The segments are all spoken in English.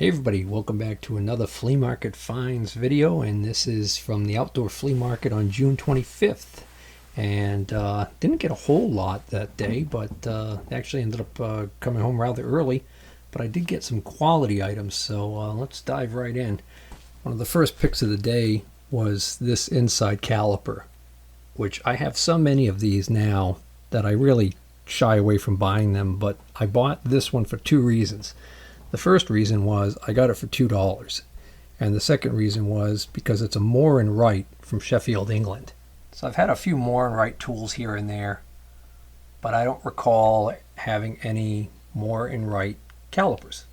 Hey everybody, welcome back to another flea market finds video, and this is from the outdoor flea market on June 25th. And didn't get a whole lot that day, but actually ended up coming home rather early. But I did get some quality items, so let's dive right in. One of the first picks of the day was this inside caliper, which I have so many of these now that I really shy away from buying them, but I bought this one for two reasons. The first reason was I got it for $2, and the second reason was because it's a Moore and Wright from Sheffield, England. So I've had a few Moore and Wright tools here and there, but I don't recall having any Moore and Wright calipers.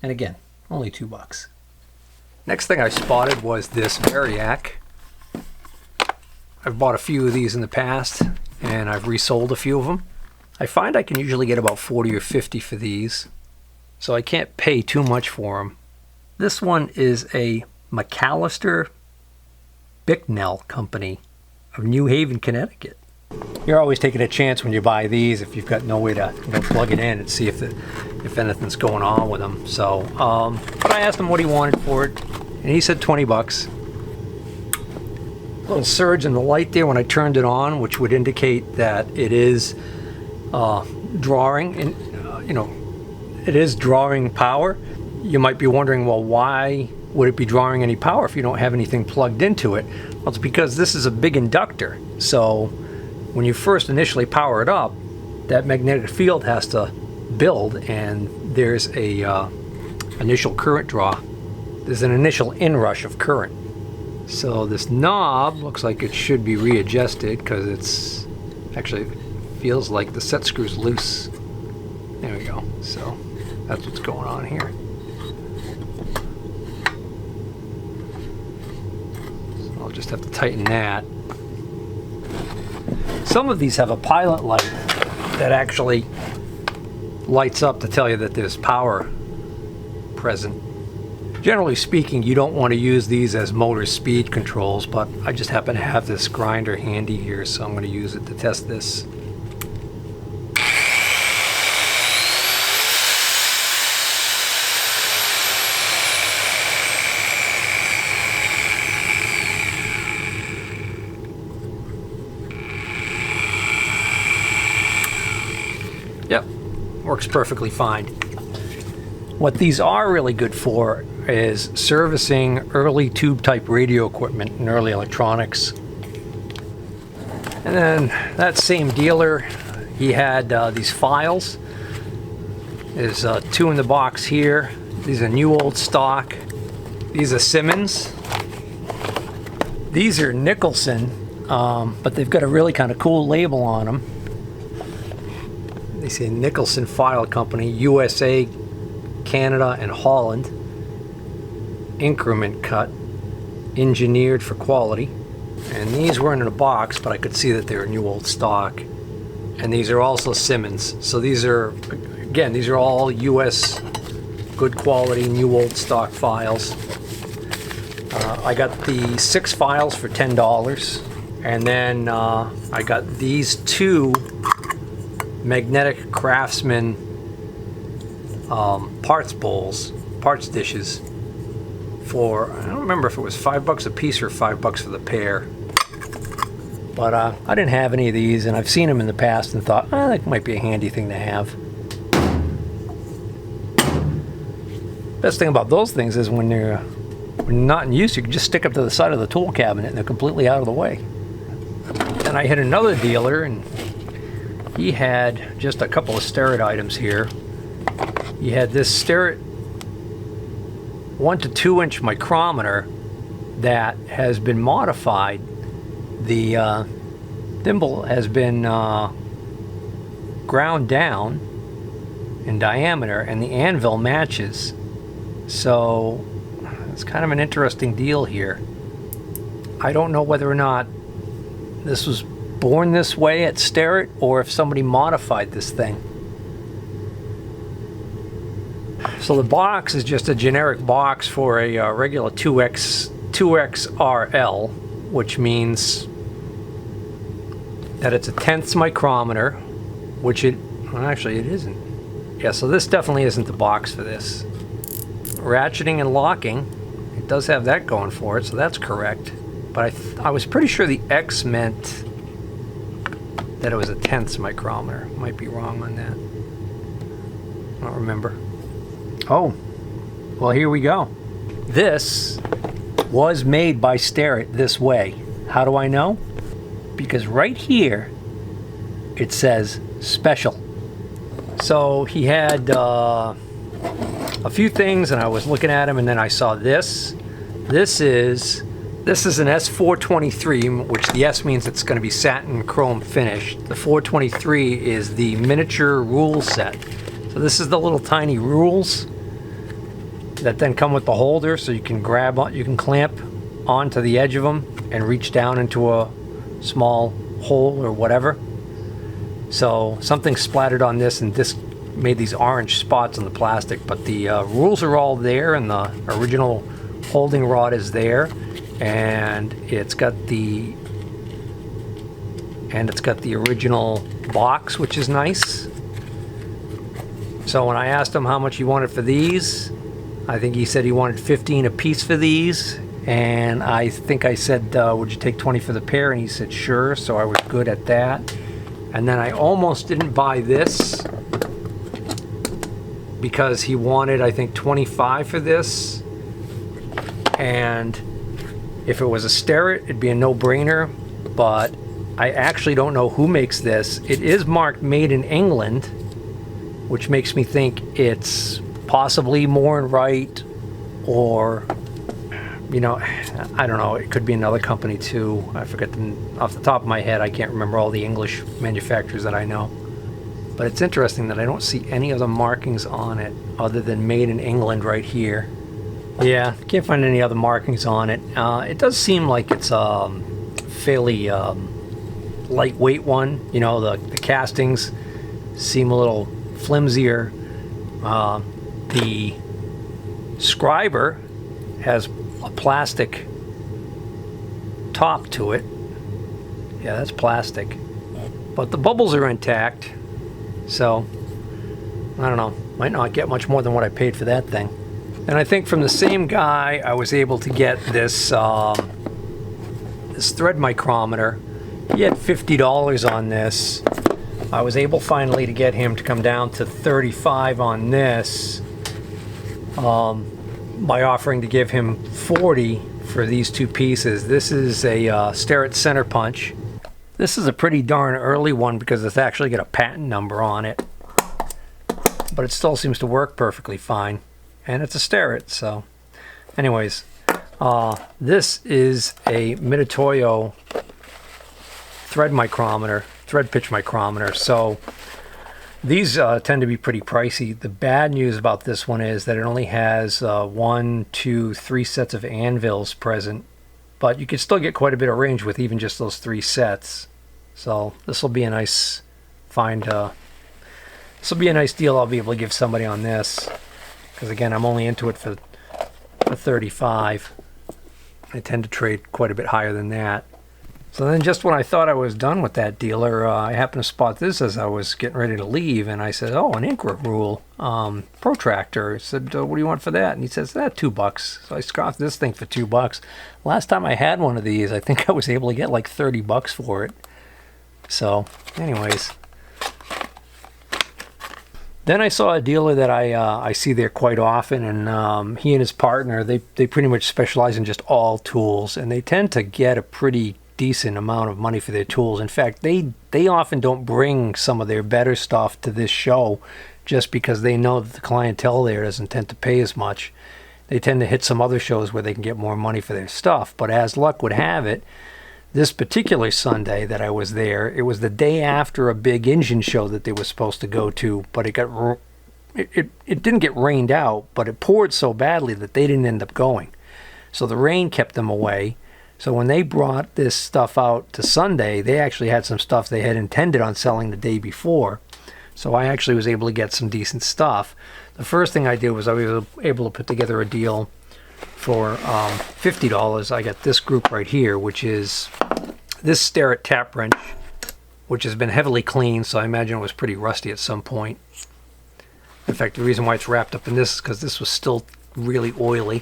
And again, only $2. Next thing I spotted was this Variac. I've bought a few of these in the past, and I've resold a few of them. I find I can usually get about 40 or 50 for these, so I can't pay too much for them. This one is a McAllister Bicknell company of New Haven, Connecticut. You're always taking a chance when you buy these if you've got no way to plug it in and see if anything's going on with them. So, but I asked him what he wanted for it, and he said 20 bucks. Little surge in the light there when I turned it on, which would indicate that it is drawing, and it is drawing power. You might be wondering, well, why would it be drawing any power if you don't have anything plugged into it? Well, it's because this is a big inductor. So when you first initially power it up, that magnetic field has to build, and there's a initial current draw. There's an initial inrush of current. So this knob looks like it should be readjusted because it's actually feels like the set screw's loose. There we go. So that's what's going on here. So I'll just have to tighten that. Some of these have a pilot light that actually lights up to tell you that there's power present. Generally speaking, you don't want to use these as motor speed controls, but I just happen to have this grinder handy here, so I'm going to use it to test this. Yep, works perfectly fine. What these are really good for is servicing early tube type radio equipment and early electronics. And then that same dealer, he had these files. There's two in the box here. These are new old stock. These are Simmons. These are Nicholson, but they've got a really kind of cool label on them. They say Nicholson File Company, USA, Canada, and Holland. Increment cut, engineered for quality. And these weren't in a box, but I could see that they were new old stock. And these are also Simmons. So these are, again, these are all US good quality, new old stock files. I got the 6 files for $10. And then I got these 2 Magnetic Craftsman parts bowls, parts dishes, for, I don't remember if it was $5 a piece or $5 for the pair. But I didn't have any of these, and I've seen them in the past and thought, that might be a handy thing to have. Best thing about those things is when they're not in use, you can just stick them to the side of the tool cabinet and they're completely out of the way. And I hit another dealer, and he had just a couple of Starrett items here. He had this Starrett 1 to 2 inch micrometer that has been modified. The thimble has been ground down in diameter, and the anvil matches. So it's kind of an interesting deal here. I don't know whether or not this was born this way at Starrett or if somebody modified this thing. So the box is just a generic box for a regular 2XRL, which means that it's a 1/10 micrometer, which well, actually it isn't. Yeah, so this definitely isn't the box for this. ratcheting and locking. It does have that going for it, so that's correct. But I was pretty sure the X meant that it was a tenths micrometer. Might be wrong on that. I don't remember. Oh, well, here we go. This was made by Starrett this way. How do I know? Because right here it says special. So he had a few things, and I was looking at them, and then I saw this. This is an S423, which the S means it's going to be satin chrome finished. The 423 is the miniature rule set. So this is the little tiny rules that then come with the holder, so you can clamp onto the edge of them and reach down into a small hole or whatever. So something splattered on this, and this made these orange spots on the plastic, but the rules are all there, and the original holding rod is there, and it's got the original box, which is nice. So when I asked him how much he wanted for these, I think he said he wanted 15 a piece for these, and I think I said, would you take 20 for the pair? And he said sure, so I was good at that. And then I almost didn't buy this because he wanted, I think, 25 for this. And if it was a Starrett, it'd be a no-brainer, but I actually don't know who makes this. It is marked made in England, which makes me think it's possibly Moore and Wright, or, you know, I don't know, it could be another company too. I forget them off the top of my head. I can't remember all the English manufacturers that I know. But it's interesting that I don't see any other markings on it other than made in England right here. Yeah, can't find any other markings on it. It does seem like it's a fairly lightweight one. You know, the castings seem a little flimsier. The scriber has a plastic top to it. Yeah, that's plastic. But the bubbles are intact. So, I don't know. Might not get much more than what I paid for that thing. And I think from the same guy, I was able to get this this thread micrometer. He had $50 on this. I was able finally to get him to come down to $35 on this by offering to give him $40 for these two pieces. This is a Starrett center punch. This is a pretty darn early one because it's actually got a patent number on it, but it still seems to work perfectly fine, and it's a Starrett. So anyways, this is a Mitutoyo thread pitch micrometer. So these tend to be pretty pricey. The bad news about this one is that it only has 1, 2, 3 sets of anvils present, but you can still get quite a bit of range with even just those 3 sets. So this will be a nice find. This will be a nice deal I'll be able to give somebody on this, because again, I'm only into it for 35. I tend to trade quite a bit higher than that. So then just when I thought I was done with that dealer, I happened to spot this as I was getting ready to leave, and I said, oh, an ink rule protractor. I said, what do you want for that? And he says, $2. So I scoffed this thing for $2. Last time I had one of these, I think I was able to get like $30 for it. So anyways, then I saw a dealer that I see there quite often, and he and his partner, they pretty much specialize in just all tools, and they tend to get a pretty decent amount of money for their tools. In fact, they often don't bring some of their better stuff to this show just because they know that the clientele there doesn't tend to pay as much. They tend to hit some other shows where they can get more money for their stuff. But as luck would have it, this particular Sunday that I was there, it was the day after a big engine show that they were supposed to go to, but it didn't get rained out, but it poured so badly that they didn't end up going. So the rain kept them away. So when they brought this stuff out to Sunday, they actually had some stuff they had intended on selling the day before. So I actually was able to get some decent stuff. The first thing I did was I was able to put together a deal for $50. I got this group right here, which is this Starrett tap wrench, which has been heavily cleaned, so I imagine it was pretty rusty at some point. In fact, the reason why it's wrapped up in this is because this was still really oily.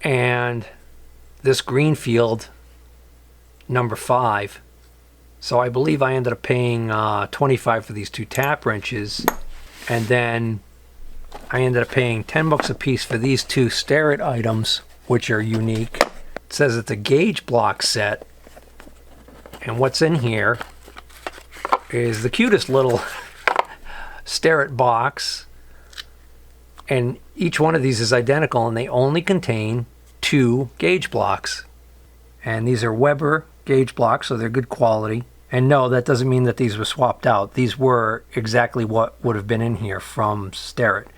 And this Greenfield number 5. So I believe I ended up paying $25 for these 2 tap wrenches, and then I ended up paying $10 a piece for these 2 Starrett items, which are unique. It says it's a gauge block set, and what's in here is the cutest little Starrett box, and each one of these is identical, and they only contain 2 gauge blocks. And these are Weber gauge blocks, so they're good quality. And no, that doesn't mean that these were swapped out. These were exactly what would have been in here from Starrett.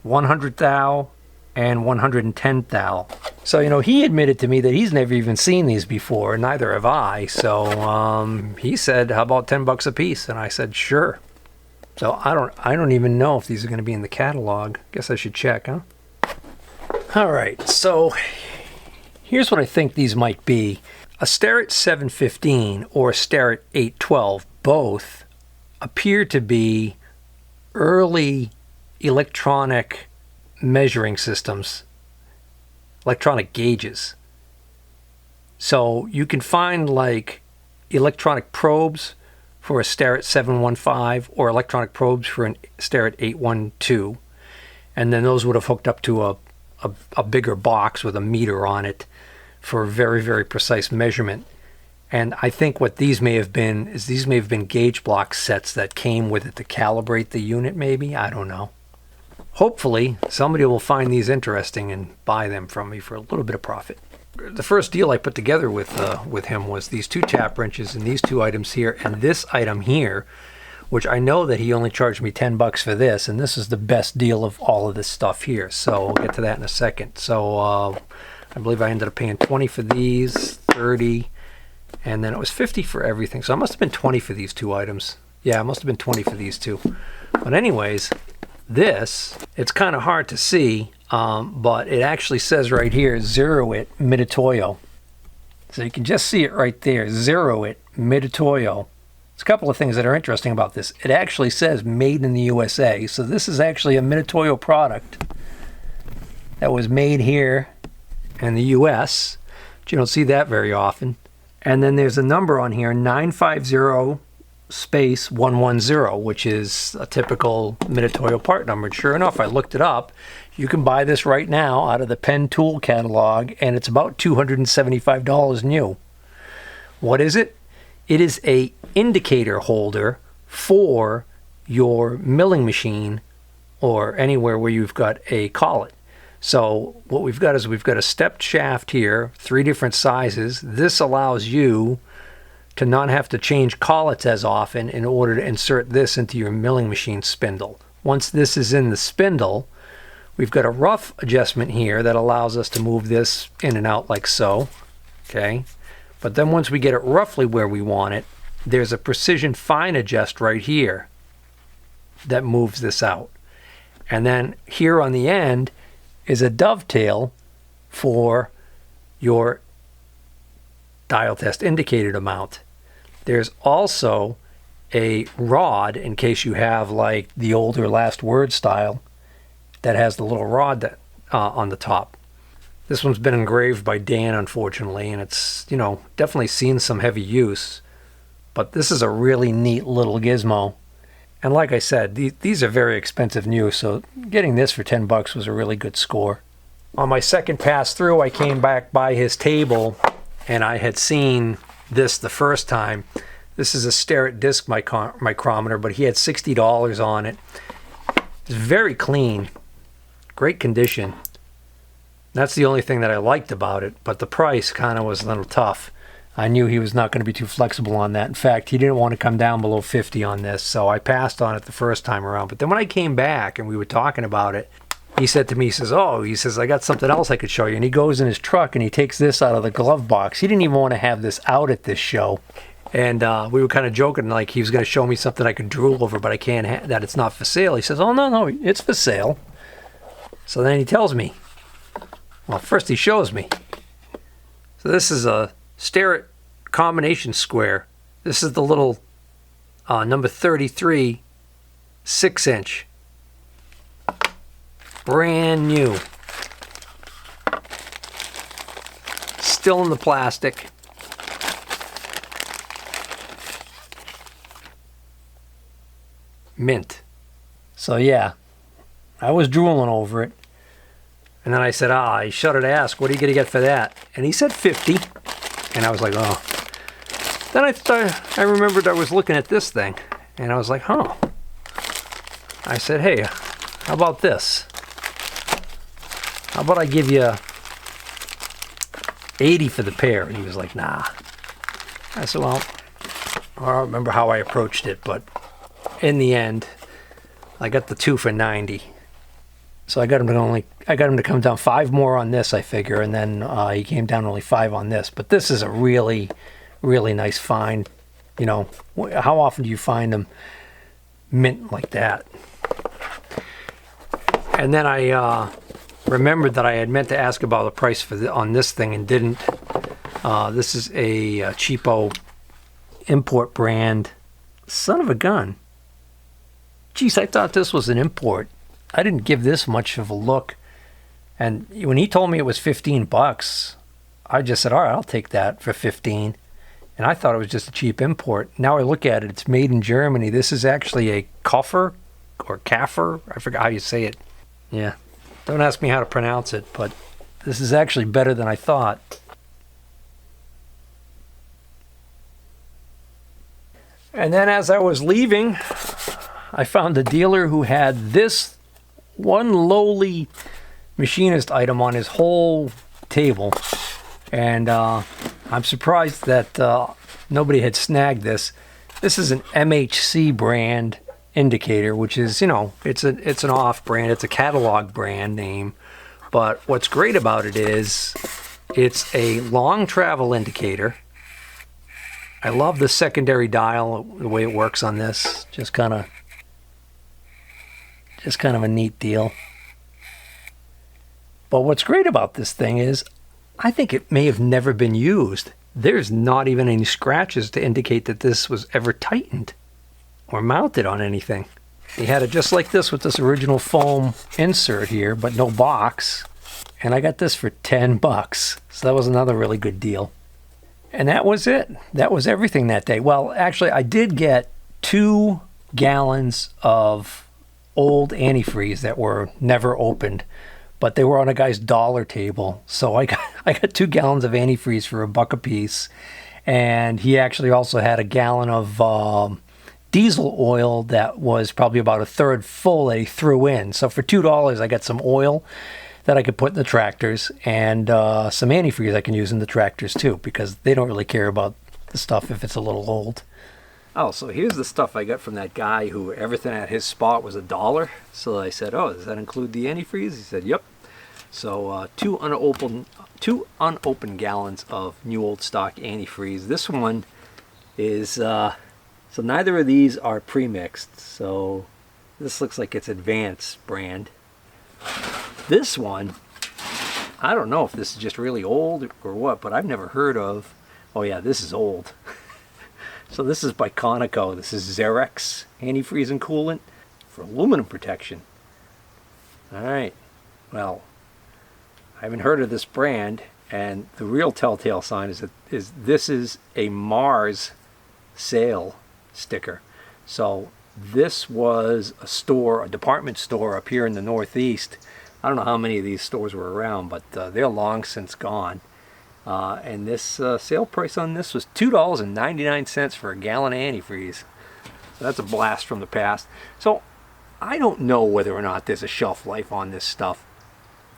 100 thou and 110 thou. So, you know, he admitted to me that he's never even seen these before, and neither have I. So he said, how about $10 a piece? And I said, sure. So I don't even know if these are going to be in the catalog. Guess I should check, huh? All right, so here's what I think these might be. A Starrett 715 or a Starrett 812 both appear to be early electronic measuring systems, electronic gauges. So you can find like electronic probes for a Starrett 715 or electronic probes for a Starrett 812, and then those would have hooked up to a bigger box with a meter on it for very, very precise measurement. And I think what these may have been is these may have been gauge block sets that came with it to calibrate the unit, maybe. I don't know. Hopefully somebody will find these interesting and buy them from me for a little bit of profit. The first deal I put together with him was these 2 tap wrenches and these 2 items here and this item here, which I know that he only charged me $10 for this, and this is the best deal of all of this stuff here. So we'll get to that in a second. So I believe I ended up paying $20 for these, $30, and then it was $50 for everything. So it must have been $20 for these 2 items. Yeah, it must have been $20 for these 2. But anyways, this, it's kind of hard to see, but it actually says right here, Zero It Mitutoyo. So you can just see it right there, Zero It Mitutoyo. There's a couple of things that are interesting about this. It actually says made in the USA. So this is actually a Mitutoyo product that was made here in the US. But you don't see that very often. And then there's a number on here, 950 space 110, which is a typical Mitutoyo part number. And sure enough, I looked it up. You can buy this right now out of the Penn Tool catalog, and it's about $275 new. What is it? It is a indicator holder for your milling machine or anywhere where you've got a collet. So what we've got is we've got a stepped shaft here, 3 different sizes. This allows you to not have to change collets as often in order to insert this into your milling machine spindle. Once this is in the spindle, we've got a rough adjustment here that allows us to move this in and out like so. Okay. But then once we get it roughly where we want it, there's a precision fine adjust right here that moves this out. And then here on the end is a dovetail for your dial test indicated amount. There's also a rod in case you have like the older last word style that has the little rod that on the top. This one's been engraved by Dan, unfortunately, and it's, you know, definitely seen some heavy use. But this is a really neat little gizmo. And like I said, these are very expensive new, so getting this for $10 was a really good score. On my second pass through, I came back by his table, and I had seen this the first time. This is a Starrett disc micrometer, but he had $60 on it. It's very clean, great condition. That's the only thing that I liked about it, but the price kind of was a little tough. I knew he was not going to be too flexible on that. In fact, he didn't want to come down below 50 on this, so I passed on it the first time around. But then when I came back and we were talking about it, he said to me, he says, I got something else I could show you. And he goes in his truck and he takes this out of the glove box. He didn't even want to have this out at this show. And we were kind of joking, like he was going to show me something I could drool over, but I can't, that it's not for sale. He says, oh, no, it's for sale. So then he tells me, well, first he shows me. So this is a Starrett combination square. This is the little number 33 6-inch. Brand new. Still in the plastic. Mint. So yeah, I was drooling over it. And then I said, you shudder to ask, what are you going to get for that? And he said 50. And I was like, oh. Then I remembered I was looking at this thing. And I was like, huh. I said, hey, how about this? How about I give you 80 for the pair? And he was like, nah. I said, well, I don't remember how I approached it, but in the end, I got the 2 for 90. So I got him to come down 5 more on this, I figure, and then he came down only 5 on this. But this is a really, really nice find. You know, how often do you find them mint like that? And then I remembered that I had meant to ask about the price for on this thing and didn't. This is a cheapo import brand. Son of a gun. Geez, I thought this was an import. I didn't give this much of a look. And when he told me it was $15, I just said, all right, I'll take that for 15. And I thought it was just a cheap import. Now I look at it, it's made in Germany. This is actually a Koffer or Kaffer. I forgot how you say it. Yeah, don't ask me how to pronounce it, but this is actually better than I thought. And then as I was leaving, I found a dealer who had this one lowly Machinist item on his whole table. And I'm surprised that nobody had snagged this. This is an MHC brand indicator, which is, you know, it's an off brand. It's a catalog brand name. But what's great about it is it's a long travel indicator. I love the secondary dial, the way it works on this. Just kind of a neat deal. But what's great about this thing is I think it may have never been used. There's not even any scratches to indicate that this was ever tightened or mounted on anything. He had it just like this with this original foam insert here, but no box. And I got this for $10. So that was another really good deal. And that was it. That was everything that day. Well, actually, I did get 2 gallons of old antifreeze that were never opened, but they were on a guy's dollar table. So I got 2 gallons of antifreeze for $1 a piece. And he actually also had a gallon of diesel oil that was probably about a third full that he threw in. So for $2, I got some oil that I could put in the tractors and some antifreeze I can use in the tractors too, because they don't really care about the stuff if it's a little old. Oh, so here's the stuff I got from that guy who everything at his spot was $1. So I said, oh, does that include the antifreeze? He said, yep. So 2 unopened gallons of new old stock antifreeze. This one is, so neither of these are pre-mixed. So this looks like it's Advanced brand. This one, I don't know if this is just really old or what, but I've never heard of. Oh yeah, this is old. So this is by Conoco. This is Xerex antifreeze and coolant for aluminum protection. All right. Well, I haven't heard of this brand, and the real telltale sign is that this is a Mars sale sticker. So this was a department store up here in the Northeast. I don't know how many of these stores were around, but they're long since gone. And this sale price on this was $2.99 for a gallon of antifreeze. So that's a blast from the past. So I don't know whether or not there's a shelf life on this stuff.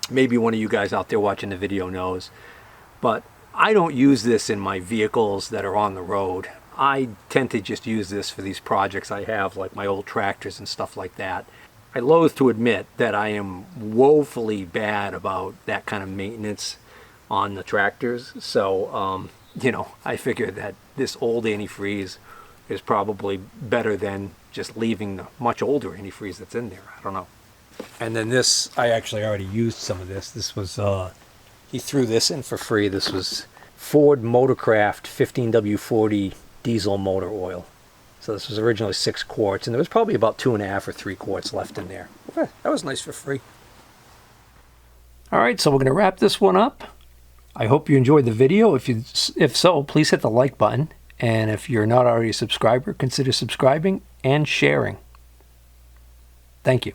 Maybe one of you guys out there watching the video knows. But I don't use this in my vehicles that are on the road. I tend to just use this for these projects I have, like my old tractors and stuff like that. I loathe to admit that I am woefully bad about that kind of maintenance on the tractors. So, you know, I figured that this old antifreeze is probably better than just leaving the much older antifreeze that's in there. I don't know. And then this, I actually already used some of this. This was, he threw this in for free. This was Ford Motorcraft 15W40 diesel motor oil. So this was originally 6 quarts, and there was probably about 2.5 or 3 quarts left in there. That was nice for free. All right, so we're going to wrap this one up. I hope you enjoyed the video. If so, please hit the like button. And if you're not already a subscriber, consider subscribing and sharing. Thank you.